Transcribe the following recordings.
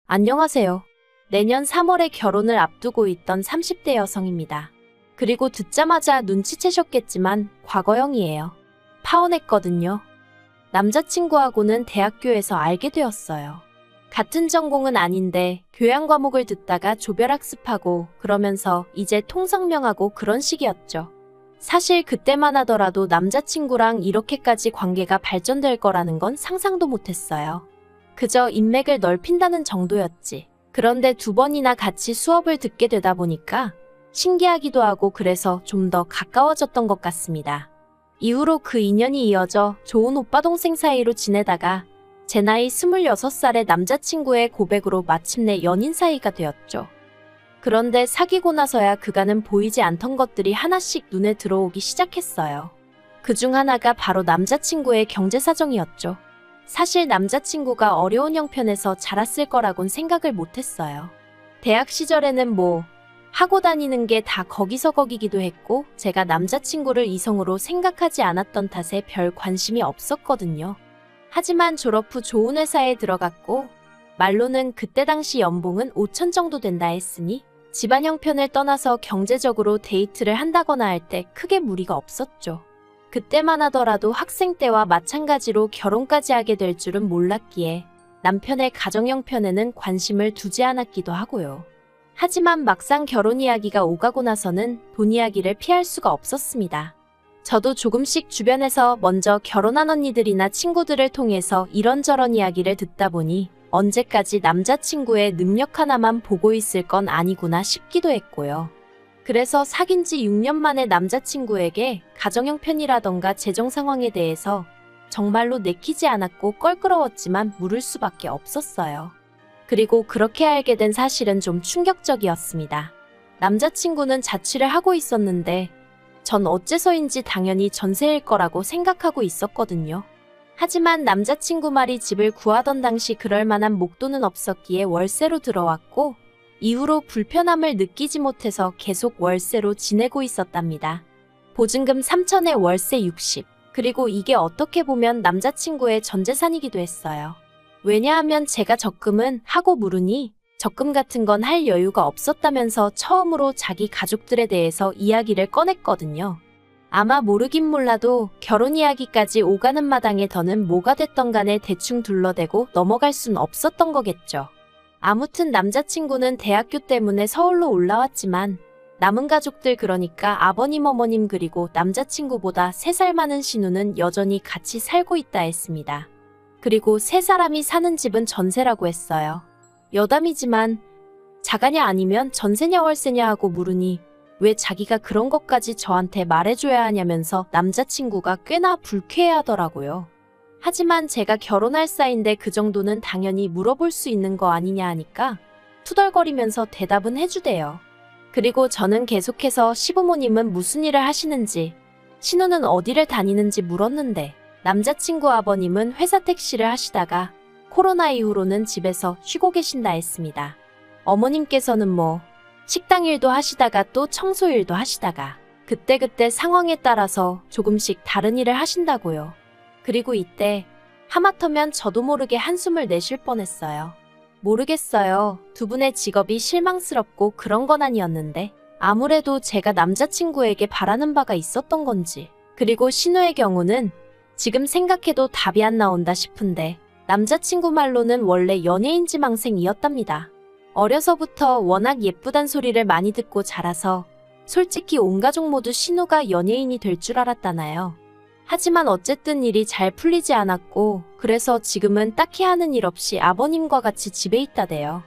안녕하세요. 내년 3월에 결혼을 앞두고 있던 30대 여성입니다. 그리고 듣자마자 눈치채셨겠지만 과거형이에요. 파혼했거든요. 남자친구하고는 대학교에서 알게 되었어요. 같은 전공은 아닌데 교양 과목을 듣다가 조별학습하고 그러면서 이제 통성명하고 그런 식이었죠. 사실 그때만 하더라도 남자친구랑 이렇게까지 관계가 발전될 거라는 건 상상도 못했어요. 그저 인맥을 넓힌다는 정도였지. 그런데 두 번이나 같이 수업을 듣게 되다 보니까 신기하기도 하고 그래서 좀 더 가까워졌던 것 같습니다. 이후로 그 인연이 이어져 좋은 오빠 동생 사이로 지내다가 제 나이 26살의 남자친구의 고백으로 마침내 연인 사이가 되었죠. 그런데 사귀고 나서야 그간은 보이지 않던 것들이 하나씩 눈에 들어오기 시작했어요. 그중 하나가 바로 남자친구의 경제 사정이었죠. 사실 남자친구가 어려운 형편에서 자랐을 거라곤 생각을 못했어요. 대학 시절에는 하고 다니는 게 다 거기서 거기기도 했고 제가 남자친구를 이성으로 생각하지 않았던 탓에 별 관심이 없었거든요. 하지만 졸업 후 좋은 회사에 들어갔고 말로는 그때 당시 연봉은 5천 정도 된다 했으니 집안 형편을 떠나서 경제적으로 데이트를 한다거나 할 때 크게 무리가 없었죠. 그때만 하더라도 학생 때와 마찬가지로 결혼까지 하게 될 줄은 몰랐기에 남편의 가정 형편에는 관심을 두지 않았기도 하고요. 하지만 막상 결혼 이야기가 오가고 나서는 돈 이야기를 피할 수가 없었습니다. 저도 조금씩 주변에서 먼저 결혼한 언니들이나 친구들을 통해서 이런저런 이야기를 듣다 보니 언제까지 남자친구의 능력 하나만 보고 있을 건 아니구나 싶기도 했고요. 그래서 사귄 지 6년 만에 남자친구에게 가정 형편이라던가 재정 상황에 대해서 정말로 내키지 않았고 껄끄러웠지만 물을 수밖에 없었어요. 그리고 그렇게 알게 된 사실은 좀 충격적이었습니다. 남자친구는 자취를 하고 있었는데 전 어째서인지 당연히 전세일 거라고 생각하고 있었거든요. 하지만 남자친구 말이 집을 구하던 당시 그럴 만한 목돈은 없었기에 월세로 들어왔고 이후로 불편함을 느끼지 못해서 계속 월세로 지내고 있었답니다. 보증금 3천에 월세 60. 그리고 이게 어떻게 보면 남자친구의 전 재산이기도 했어요. 왜냐하면 제가 적금은 하고 물으니 적금 같은 건 할 여유가 없었다면서 처음으로 자기 가족들에 대해서 이야기를 꺼냈거든요. 아마 모르긴 몰라도 결혼 이야기까지 오가는 마당에 더는 뭐가 됐던 간에 대충 둘러대고 넘어갈 순 없었던 거겠죠. 아무튼 남자친구는 대학교 때문에 서울로 올라왔지만 남은 가족들 그러니까 아버님 어머님 그리고 남자친구보다 3살 많은 신우는 여전히 같이 살고 있다 했습니다. 그리고 3사람이 사는 집은 전세라고 했어요. 여담이지만 자가냐 아니면 전세냐 월세냐 하고 물으니 왜 자기가 그런 것까지 저한테 말해줘야 하냐면서 남자친구가 꽤나 불쾌해하더라고요. 하지만 제가 결혼할 사이인데 그 정도는 당연히 물어볼 수 있는 거 아니냐 하니까 투덜거리면서 대답은 해주대요. 그리고 저는 계속해서 시부모님은 무슨 일을 하시는지, 신우는 어디를 다니는지 물었는데 남자친구 아버님은 회사 택시를 하시다가 코로나 이후로는 집에서 쉬고 계신다 했습니다. 어머님께서는 식당 일도 하시다가 또 청소 일도 하시다가 그때그때 상황에 따라서 조금씩 다른 일을 하신다고요. 그리고 이때 하마터면 저도 모르게 한숨을 내쉴 뻔했어요. 모르겠어요. 두 분의 직업이 실망스럽고 그런 건 아니었는데 아무래도 제가 남자친구에게 바라는 바가 있었던 건지. 그리고 신우의 경우는 지금 생각해도 답이 안 나온다 싶은데 남자친구 말로는 원래 연예인 지망생이었답니다. 어려서부터 워낙 예쁘단 소리를 많이 듣고 자라서 솔직히 온 가족 모두 신우가 연예인이 될 줄 알았다나요. 하지만 어쨌든 일이 잘 풀리지 않았고 그래서 지금은 딱히 하는 일 없이 아버님과 같이 집에 있다대요.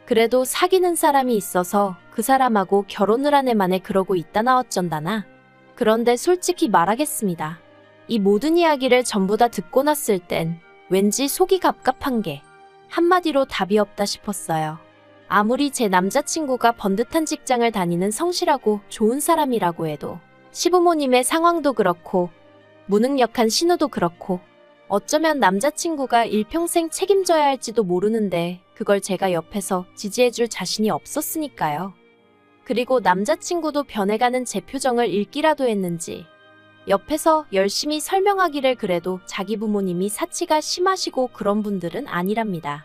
그래도 사귀는 사람이 있어서 그 사람하고 결혼을 한 해 만에 그러고 있다나 어쩐다나. 그런데 솔직히 말하겠습니다. 이 모든 이야기를 전부 다 듣고 났을 땐 왠지 속이 갑갑한 게 한마디로 답이 없다 싶었어요. 아무리 제 남자친구가 번듯한 직장을 다니는 성실하고 좋은 사람이라고 해도 시부모님의 상황도 그렇고 무능력한 신우도 그렇고 어쩌면 남자친구가 일평생 책임져야 할지도 모르는데 그걸 제가 옆에서 지지해줄 자신이 없었으니까요. 그리고 남자친구도 변해가는 제 표정을 읽기라도 했는지 옆에서 열심히 설명하기를 그래도 자기 부모님이 사치가 심하시고 그런 분들은 아니랍니다.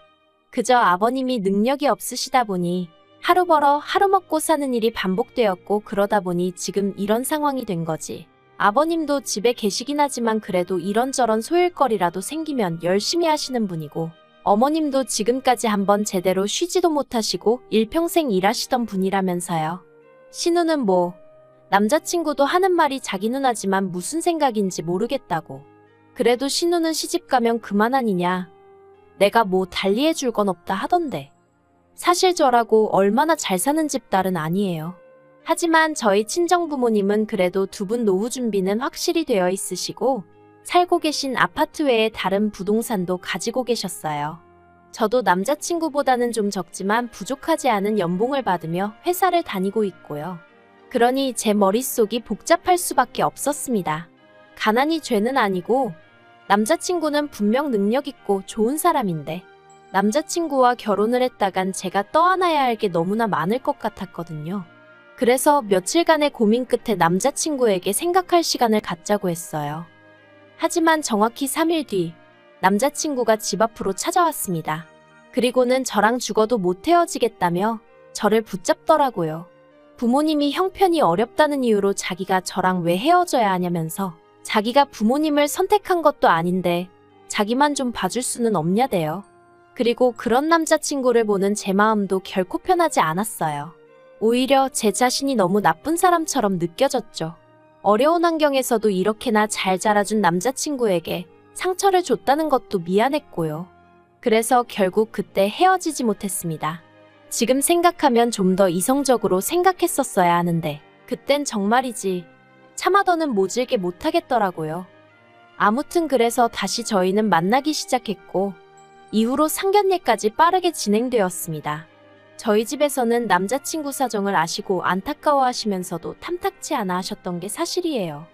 그저 아버님이 능력이 없으시다 보니 하루 벌어 하루 먹고 사는 일이 반복되었고 그러다 보니 지금 이런 상황이 된 거지. 아버님도 집에 계시긴 하지만 그래도 이런저런 소일거리라도 생기면 열심히 하시는 분이고 어머님도 지금까지 한번 제대로 쉬지도 못하시고 일평생 일하시던 분이라면서요. 신우는 뭐 남자친구도 하는 말이 자기 누나지만 무슨 생각인지 모르겠다고. 그래도 신우는 시집가면 그만 아니냐. 내가 뭐 달리 해줄 건 없다 하던데. 사실 저라고 얼마나 잘 사는 집 딸은 아니에요. 하지만 저희 친정부모님은 그래도 두 분 노후 준비는 확실히 되어 있으시고 살고 계신 아파트 외에 다른 부동산도 가지고 계셨어요. 저도 남자친구보다는 좀 적지만 부족하지 않은 연봉을 받으며 회사를 다니고 있고요. 그러니 제 머릿속이 복잡할 수밖에 없었습니다. 가난이 죄는 아니고 남자친구는 분명 능력 있고 좋은 사람인데 남자친구와 결혼을 했다간 제가 떠안아야 할 게 너무나 많을 것 같았거든요. 그래서 며칠간의 고민 끝에 남자친구에게 생각할 시간을 갖자고 했어요. 하지만 정확히 3일 뒤 남자친구가 집 앞으로 찾아왔습니다. 그리고는 저랑 죽어도 못 헤어지겠다며 저를 붙잡더라고요. 부모님이 형편이 어렵다는 이유로 자기가 저랑 왜 헤어져야 하냐면서 자기가 부모님을 선택한 것도 아닌데 자기만 좀 봐줄 수는 없냐대요. 그리고 그런 남자친구를 보는 제 마음도 결코 편하지 않았어요. 오히려 제 자신이 너무 나쁜 사람처럼 느껴졌죠. 어려운 환경에서도 이렇게나 잘 자라준 남자친구에게 상처를 줬다는 것도 미안했고요. 그래서 결국 그때 헤어지지 못했습니다. 지금 생각하면 좀 더 이성적으로 생각했었어야 하는데 그땐 정말이지 참아더는 모질게 못하겠더라고요. 아무튼 그래서 다시 저희는 만나기 시작했고 이후로 상견례까지 빠르게 진행되었습니다. 저희 집에서는 남자친구 사정을 아시고 안타까워하시면서도 탐탁치 않아 하셨던 게 사실이에요.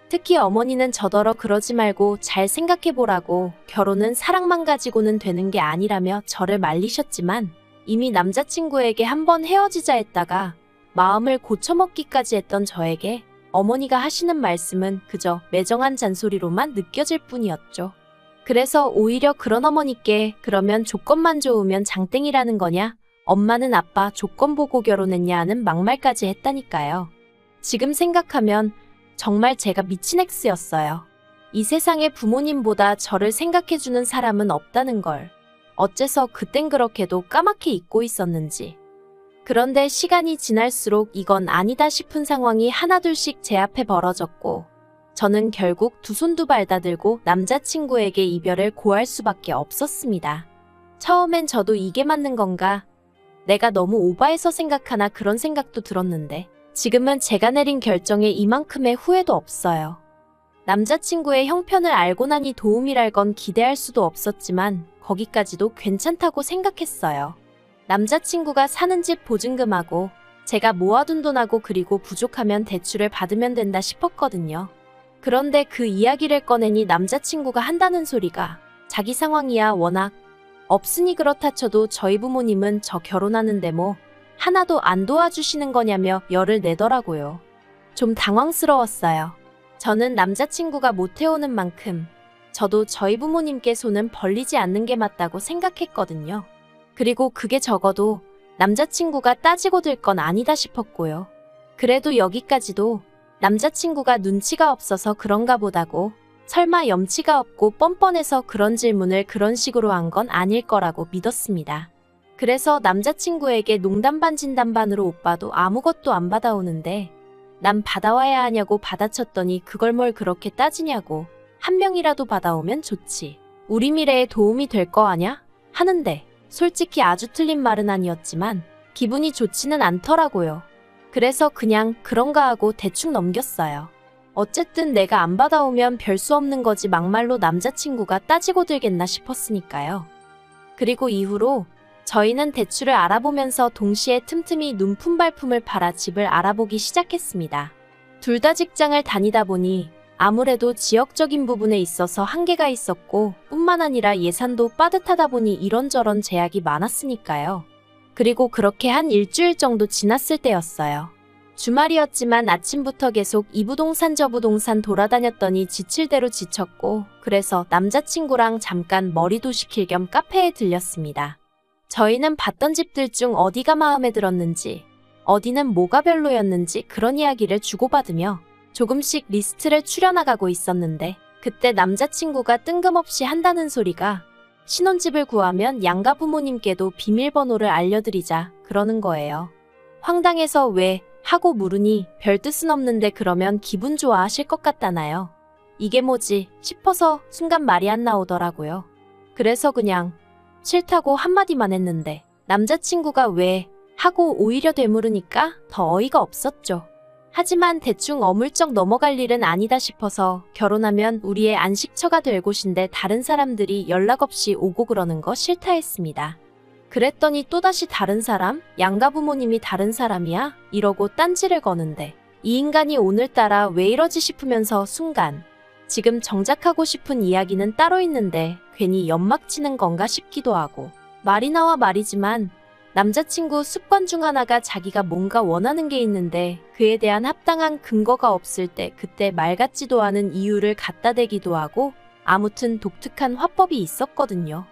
특히 어머니는 저더러 그러지 말고 잘 생각해보라고 결혼은 사랑만 가지고는 되는 게 아니라며 저를 말리셨지만 이미 남자친구에게 한번 헤어지자 했다가 마음을 고쳐먹기까지 했던 저에게 어머니가 하시는 말씀은 그저 매정한 잔소리로만 느껴질 뿐이었죠. 그래서 오히려 그런 어머니께 그러면 조건만 좋으면 장땡이라는 거냐? 엄마는 아빠 조건 보고 결혼했냐 하는 막말까지 했다니까요. 지금 생각하면 정말 제가 미친 X였어요. 이 세상에 부모님보다 저를 생각해주는 사람은 없다는 걸. 어째서 그땐 그렇게도 까맣게 잊고 있었는지. 그런데 시간이 지날수록 이건 아니다 싶은 상황이 하나둘씩 제 앞에 벌어졌고 저는 결국 두 손 두 발 다 들고 남자친구에게 이별을 고할 수밖에 없었습니다. 처음엔 저도 이게 맞는 건가? 내가 너무 오바해서 생각하나 그런 생각도 들었는데 지금은 제가 내린 결정에 이만큼의 후회도 없어요. 남자친구의 형편을 알고 나니 도움이랄 건 기대할 수도 없었지만 거기까지도 괜찮다고 생각했어요. 남자친구가 사는 집 보증금하고 제가 모아둔 돈하고 그리고 부족하면 대출을 받으면 된다 싶었거든요. 그런데 그 이야기를 꺼내니 남자친구가 한다는 소리가 자기 상황이야 워낙 없으니 그렇다 쳐도 저희 부모님은 저 결혼하는데 뭐 하나도 안 도와주시는 거냐며 열을 내더라고요. 좀 당황스러웠어요. 저는 남자친구가 못해오는 만큼 저도 저희 부모님께 손은 벌리지 않는 게 맞다고 생각했거든요. 그리고 그게 적어도 남자친구가 따지고 들 건 아니다 싶었고요. 그래도 여기까지도 남자친구가 눈치가 없어서 그런가 보다고 설마 염치가 없고 뻔뻔해서 그런 질문을 그런 식으로 한 건 아닐 거라고 믿었습니다. 그래서 남자친구에게 농담 반 진담 반으로 오빠도 아무것도 안 받아오는데 난 받아와야 하냐고 받아쳤더니 그걸 뭘 그렇게 따지냐고 한 명이라도 받아오면 좋지. 우리 미래에 도움이 될 거 아냐? 하는데 솔직히 아주 틀린 말은 아니었지만 기분이 좋지는 않더라고요. 그래서 그냥 그런가 하고 대충 넘겼어요. 어쨌든 내가 안 받아오면 별 수 없는 거지 막말로 남자친구가 따지고 들겠나 싶었으니까요. 그리고 이후로 저희는 대출을 알아보면서 동시에 틈틈이 눈품 발품을 팔아 집을 알아보기 시작했습니다. 둘 다 직장을 다니다 보니 아무래도 지역적인 부분에 있어서 한계가 있었고 뿐만 아니라 예산도 빠듯하다 보니 이런저런 제약이 많았으니까요. 그리고 그렇게 한 일주일 정도 지났을 때였어요. 주말이었지만 아침부터 계속 이 부동산 저 부동산 돌아다녔더니 지칠 대로 지쳤고 그래서 남자친구랑 잠깐 머리도 식힐 겸 카페에 들렸습니다. 저희는 봤던 집들 중 어디가 마음에 들었는지, 어디는 뭐가 별로였는지 그런 이야기를 주고받으며 조금씩 리스트를 추려나가고 있었는데 그때 남자친구가 뜬금없이 한다는 소리가 신혼집을 구하면 양가 부모님께도 비밀번호를 알려드리자 그러는 거예요. 황당해서 왜 하고 물으니 별 뜻은 없는데 그러면 기분 좋아하실 것 같다나요? 이게 뭐지 싶어서 순간 말이 안 나오더라고요. 그래서 그냥 싫다고 한마디만 했는데 남자친구가 왜 하고 오히려 되물으니까 더 어이가 없었죠. 하지만 대충 어물쩍 넘어갈 일은 아니다 싶어서 결혼하면 우리의 안식처가 될 곳인데 다른 사람들이 연락 없이 오고 그러는 거 싫다 했습니다. 그랬더니 또다시 다른 사람? 양가 부모님이 다른 사람이야? 이러고 딴지를 거는데 이 인간이 오늘따라 왜 이러지 싶으면서 순간 지금 정작 하고 싶은 이야기는 따로 있는데 괜히 연막 치는 건가 싶기도 하고 말이 나와 말이지만 남자친구 습관 중 하나가 자기가 뭔가 원하는 게 있는데 그에 대한 합당한 근거가 없을 때 그때 말 같지도 않은 이유를 갖다 대기도 하고 아무튼 독특한 화법이 있었거든요.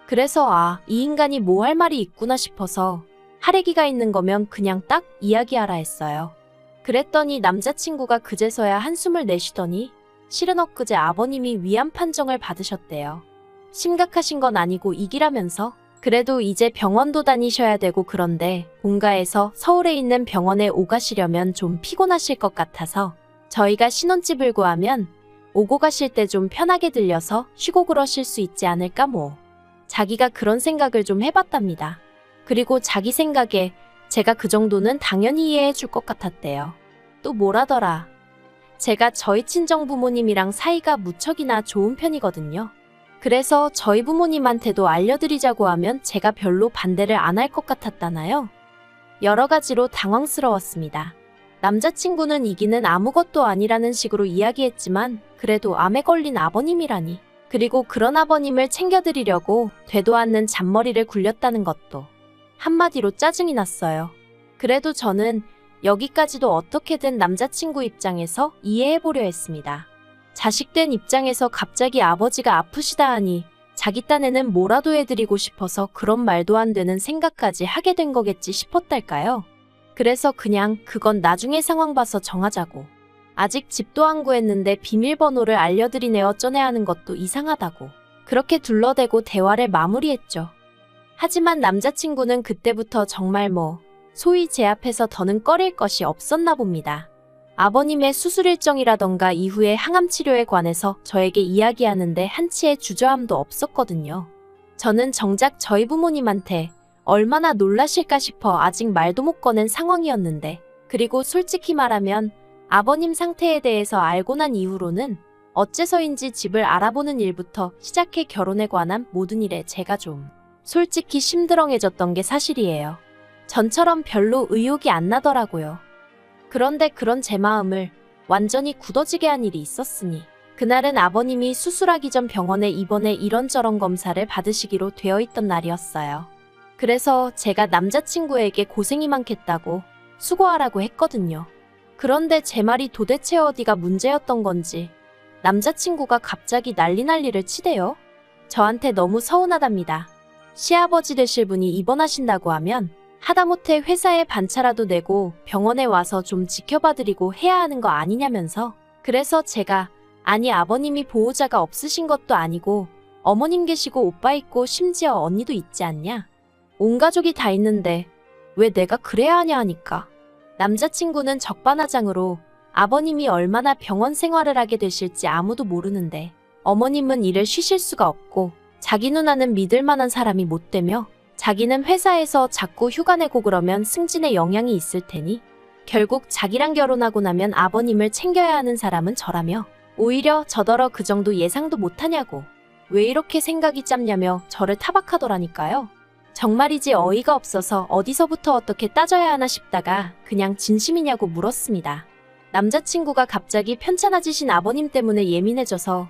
그래서 이 인간이 뭐 할 말이 있구나 싶어서 할애기가 있는 거면 그냥 딱 이야기하라 했어요. 그랬더니 남자친구가 그제서야 한숨을 내쉬더니 실은 엊그제 아버님이 위암 판정을 받으셨대요. 심각하신 건 아니고 이기라면서 그래도 이제 병원도 다니셔야 되고 그런데 본가에서 서울에 있는 병원에 오가시려면 좀 피곤하실 것 같아서 저희가 신혼집을 구하면 오고 가실 때 좀 편하게 들려서 쉬고 그러실 수 있지 않을까 뭐. 자기가 그런 생각을 좀 해봤답니다. 그리고 자기 생각에 제가 그 정도는 당연히 이해해 줄 것 같았대요. 또 뭐라더라. 제가 저희 친정 부모님이랑 사이가 무척이나 좋은 편이거든요. 그래서 저희 부모님한테도 알려드리자고 하면 제가 별로 반대를 안 할 것 같았다나요? 여러 가지로 당황스러웠습니다. 남자친구는 이기는 아무것도 아니라는 식으로 이야기했지만 그래도 암에 걸린 아버님이라니. 그리고 그런 아버님을 챙겨드리려고 되도 않는 잔머리를 굴렸다는 것도 한마디로 짜증이 났어요. 그래도 저는 여기까지도 어떻게든 남자친구 입장에서 이해해보려 했습니다. 자식된 입장에서 갑자기 아버지가 아프시다 하니 자기 딴에는 뭐라도 해드리고 싶어서 그런 말도 안 되는 생각까지 하게 된 거겠지 싶었달까요? 그래서 그냥 그건 나중에 상황 봐서 정하자고. 아직 집도 안 구했는데 비밀번호를 알려드리네 어쩌네 하는 것도 이상하다고. 그렇게 둘러대고 대화를 마무리했죠. 하지만 남자친구는 그때부터 정말 소위 제 앞에서 더는 꺼릴 것이 없었나 봅니다. 아버님의 수술 일정이라던가 이후의 항암 치료에 관해서 저에게 이야기하는데 한치의 주저함도 없었거든요. 저는 정작 저희 부모님한테 얼마나 놀라실까 싶어 아직 말도 못 꺼낸 상황이었는데 그리고 솔직히 말하면 아버님 상태에 대해서 알고 난 이후로는 어째서인지 집을 알아보는 일부터 시작해 결혼에 관한 모든 일에 제가 좀 솔직히 심드렁해졌던 게 사실이에요. 전처럼 별로 의욕이 안 나더라고요. 그런데 그런 제 마음을 완전히 굳어지게 한 일이 있었으니 그날은 아버님이 수술하기 전 병원에 입원해 이런저런 검사를 받으시기로 되어 있던 날이었어요. 그래서 제가 남자친구에게 고생이 많겠다고 수고하라고 했거든요. 그런데 제 말이 도대체 어디가 문제였던 건지 남자친구가 갑자기 난리를 치대요. 저한테 너무 서운하답니다. 시아버지 되실 분이 입원하신다고 하면 하다못해 회사에 반차라도 내고 병원에 와서 좀 지켜봐드리고 해야 하는 거 아니냐면서. 그래서 제가 아니 아버님이 보호자가 없으신 것도 아니고 어머님 계시고 오빠 있고 심지어 언니도 있지 않냐. 온 가족이 다 있는데 왜 내가 그래야 하냐 하니까 남자친구는 적반하장으로 아버님이 얼마나 병원 생활을 하게 되실지 아무도 모르는데 어머님은 일을 쉬실 수가 없고 자기 누나는 믿을 만한 사람이 못 되며 자기는 회사에서 자꾸 휴가 내고 그러면 승진에 영향이 있을 테니 결국 자기랑 결혼하고 나면 아버님을 챙겨야 하는 사람은 저라며 오히려 저더러 그 정도 예상도 못하냐고 왜 이렇게 생각이 짧냐며 저를 타박하더라니까요. 정말이지 어이가 없어서 어디서부터 어떻게 따져야 하나 싶다가 그냥 진심이냐고 물었습니다. 남자친구가 갑자기 편찮아지신 아버님 때문에 예민해져서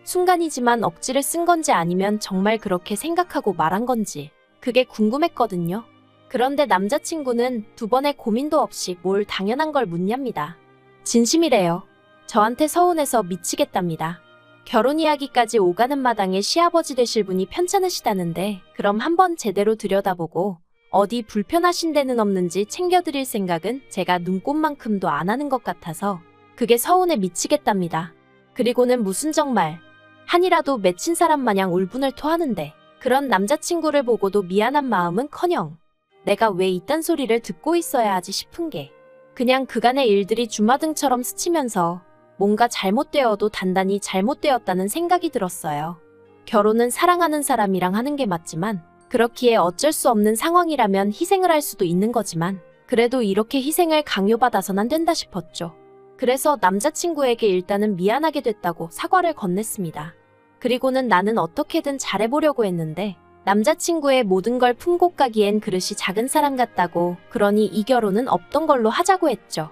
순간이지만 억지를 쓴 건지 아니면 정말 그렇게 생각하고 말한 건지 그게 궁금했거든요. 그런데 남자친구는 두 번의 고민도 없이 뭘 당연한 걸 묻냐입니다. 진심이래요. 저한테 서운해서 미치겠답니다. 결혼 이야기까지 오가는 마당에 시아버지 되실 분이 편찮으시다는데 그럼 한번 제대로 들여다보고 어디 불편하신 데는 없는지 챙겨드릴 생각은 제가 눈꼽만큼도 안 하는 것 같아서 그게 서운해 미치겠답니다. 그리고는 무슨 정말 한이라도 맺힌 사람 마냥 울분을 토하는데 그런 남자친구를 보고도 미안한 마음은커녕 내가 왜 이딴 소리를 듣고 있어야 하지 싶은 게 그냥 그간의 일들이 주마등처럼 스치면서 뭔가 잘못되어도 단단히 잘못되었다는 생각이 들었어요. 결혼은 사랑하는 사람이랑 하는 게 맞지만 그렇기에 어쩔 수 없는 상황이라면 희생을 할 수도 있는 거지만 그래도 이렇게 희생을 강요받아선 안 된다 싶었죠. 그래서 남자친구에게 일단은 미안하게 됐다고 사과를 건넸습니다. 그리고는 나는 어떻게든 잘해보려고 했는데 남자친구의 모든 걸 품고 가기엔 그릇이 작은 사람 같다고 그러니 이 결혼은 없던 걸로 하자고 했죠.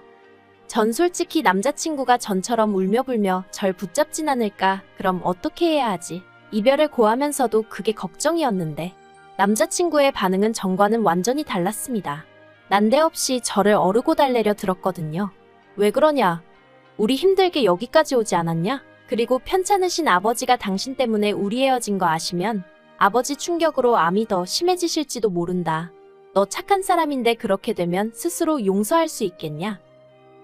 전 솔직히 남자친구가 전처럼 울며불며 절 붙잡진 않을까 그럼 어떻게 해야 하지? 이별을 고하면서도 그게 걱정이었는데 남자친구의 반응은 전과는 완전히 달랐습니다. 난데없이 저를 어르고 달래려 들었거든요. 왜 그러냐? 우리 힘들게 여기까지 오지 않았냐? 그리고 편찮으신 아버지가 당신 때문에 우리 헤어진 거 아시면 아버지 충격으로 암이 더 심해지실지도 모른다. 너 착한 사람인데 그렇게 되면 스스로 용서할 수 있겠냐?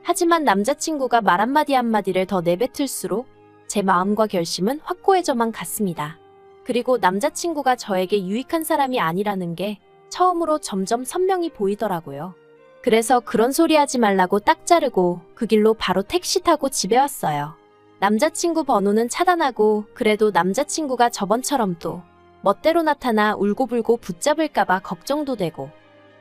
하지만 남자친구가 말 한마디 한마디를 더 내뱉을수록 제 마음과 결심은 확고해져만 갔습니다. 그리고 남자친구가 저에게 유익한 사람이 아니라는 게 처음으로 점점 선명히 보이더라고요. 그래서 그런 소리 하지 말라고 딱 자르고 그 길로 바로 택시 타고 집에 왔어요. 남자친구 번호는 차단하고 그래도 남자친구가 저번처럼 또 멋대로 나타나 울고불고 붙잡을까봐 걱정도 되고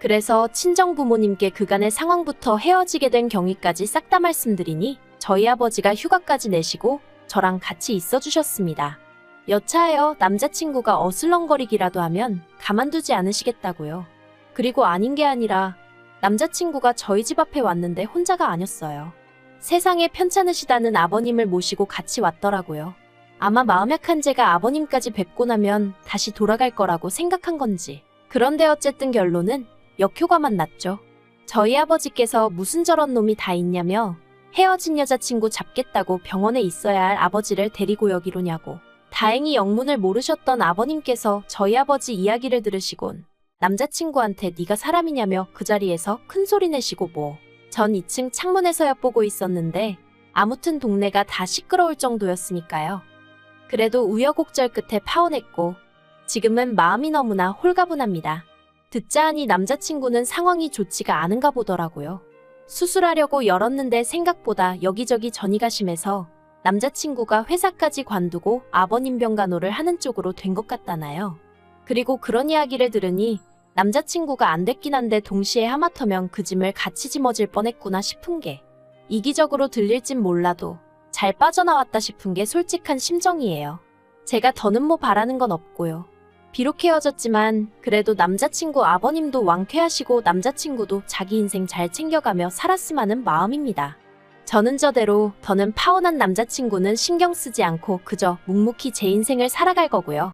그래서 친정 부모님께 그간의 상황부터 헤어지게 된 경위까지 싹 다 말씀드리니 저희 아버지가 휴가까지 내시고 저랑 같이 있어주셨습니다. 여차하여 남자친구가 어슬렁거리기라도 하면 가만두지 않으시겠다고요. 그리고 아닌 게 아니라 남자친구가 저희 집 앞에 왔는데 혼자가 아니었어요. 세상에 편찮으시다는 아버님을 모시고 같이 왔더라고요. 아마 마음 약한 제가 아버님까지 뵙고 나면 다시 돌아갈 거라고 생각한 건지. 그런데 어쨌든 결론은 역효과만 났죠. 저희 아버지께서 무슨 저런 놈이 다 있냐며 헤어진 여자친구 잡겠다고 병원에 있어야 할 아버지를 데리고 여기로냐고. 다행히 영문을 모르셨던 아버님께서 저희 아버지 이야기를 들으시곤 남자친구한테 네가 사람이냐며 그 자리에서 큰 소리 내시고 전 2층 창문에서 엿보고 있었는데 아무튼 동네가 다 시끄러울 정도였으니까요. 그래도 우여곡절 끝에 파혼했고 지금은 마음이 너무나 홀가분합니다. 듣자 하니 남자친구는 상황이 좋지가 않은가 보더라고요. 수술하려고 열었는데 생각보다 여기저기 전이가 심해서 남자친구가 회사까지 관두고 아버님 병간호를 하는 쪽으로 된 것 같다나요. 그리고 그런 이야기를 들으니 남자친구가 안 됐긴 한데 동시에 하마터면 그 짐을 같이 짊어질 뻔했구나 싶은 게 이기적으로 들릴진 몰라도 잘 빠져나왔다 싶은 게 솔직한 심정이에요. 제가 더는 뭐 바라는 건 없고요. 비록 헤어졌지만 그래도 남자친구 아버님도 왕쾌하시고 남자친구도 자기 인생 잘 챙겨가며 살았으면 하는 마음입니다. 저는 저대로 더는 파혼한 남자친구는 신경 쓰지 않고 그저 묵묵히 제 인생을 살아갈 거고요.